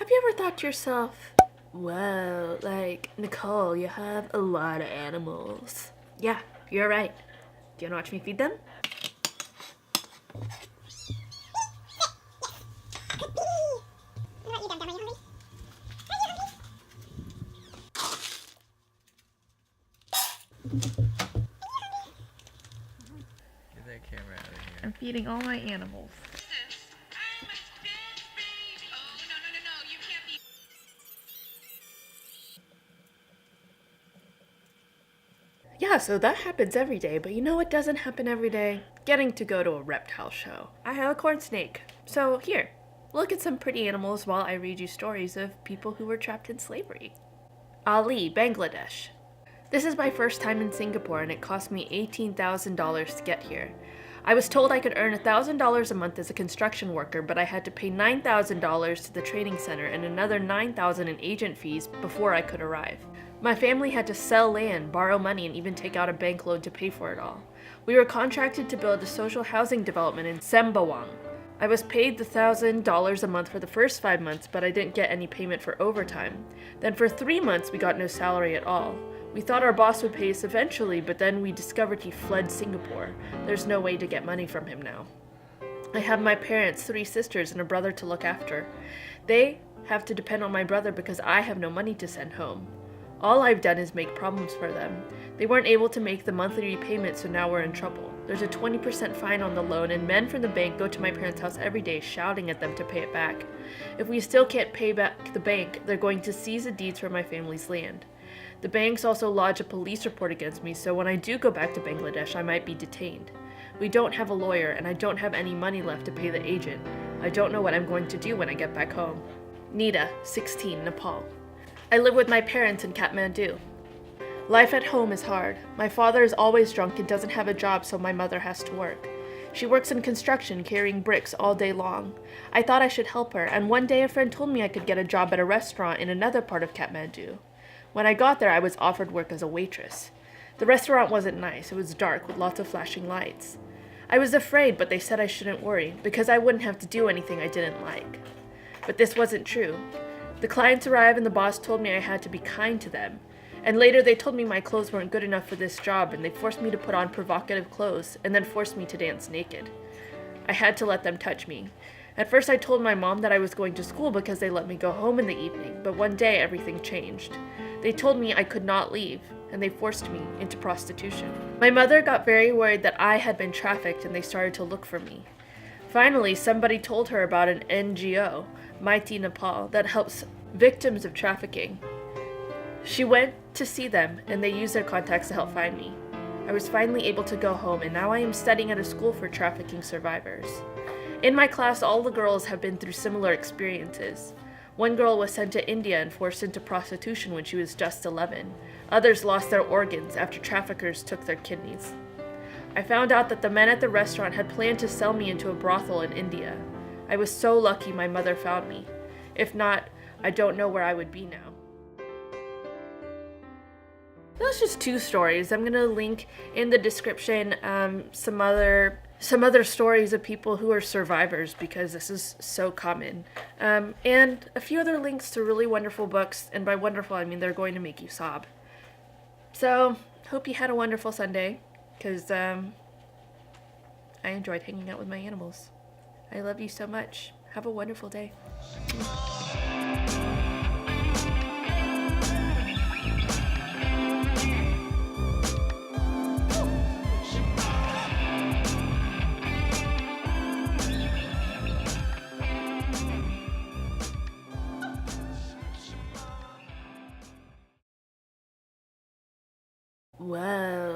Have you ever thought to yourself, whoa, like, Nicole, you have a lot of animals. Yeah, you're right. Do you want to watch me feed them? Get that camera out of here. I'm feeding all my animals. Yeah, so that happens every day, but you know what doesn't happen every day? Getting to go to a reptile show. I have a corn snake. So here, look at some pretty animals while I read you stories of people who were trapped in slavery. Ali, Bangladesh. This is my first time in Singapore and it cost me $18,000 to get here. I was told I could earn $1,000 a month as a construction worker, but I had to pay $9,000 to the training center and another $9,000 in agent fees before I could arrive. My family had to sell land, borrow money, and even take out a bank loan to pay for it all. We were contracted to build a social housing development in Sembawang. I was paid the $1,000 a month for the first 5 months, but I didn't get any payment for overtime. Then for 3 months, we got no salary at all. We thought our boss would pay us eventually, but then we discovered he fled Singapore. There's no way to get money from him now. I have my parents, 3 sisters, and a brother to look after. They have to depend on my brother because I have no money to send home. All I've done is make problems for them. They weren't able to make the monthly repayment, so now we're in trouble. There's a 20% fine on the loan, and men from the bank go to my parents' house every day shouting at them to pay it back. If we still can't pay back the bank, they're going to seize the deeds for my family's land. The banks also lodge a police report against me, so when I do go back to Bangladesh, I might be detained. We don't have a lawyer, and I don't have any money left to pay the agent. I don't know what I'm going to do when I get back home. Nita, 16, Nepal. I live with my parents in Kathmandu. Life at home is hard. My father is always drunk and doesn't have a job, so my mother has to work. She works in construction, carrying bricks all day long. I thought I should help her, and one day a friend told me I could get a job at a restaurant in another part of Kathmandu. When I got there, I was offered work as a waitress. The restaurant wasn't nice. It was dark with lots of flashing lights. I was afraid, but they said I shouldn't worry, because I wouldn't have to do anything I didn't like. But this wasn't true. The clients arrived and the boss told me I had to be kind to them. And later they told me my clothes weren't good enough for this job and they forced me to put on provocative clothes and then forced me to dance naked. I had to let them touch me. At first I told my mom that I was going to school because they let me go home in the evening, but one day everything changed. They told me I could not leave and they forced me into prostitution. My mother got very worried that I had been trafficked and they started to look for me. Finally, somebody told her about an NGO, Mighty Nepal, that helps victims of trafficking. She went to see them, and they used their contacts to help find me. I was finally able to go home, and now I am studying at a school for trafficking survivors. In my class, all the girls have been through similar experiences. One girl was sent to India and forced into prostitution when she was just 11. Others lost their organs after traffickers took their kidneys. I found out that the men at the restaurant had planned to sell me into a brothel in India. I was so lucky my mother found me. If not, I don't know where I would be now. That's just 2 stories. I'm gonna link in the description some other stories of people who are survivors because this is so common. And a few other links to really wonderful books, and by wonderful I mean they're going to make you sob. So, hope you had a wonderful Sunday, because I enjoyed hanging out with my animals. I love you so much. Have a wonderful day. Whoa.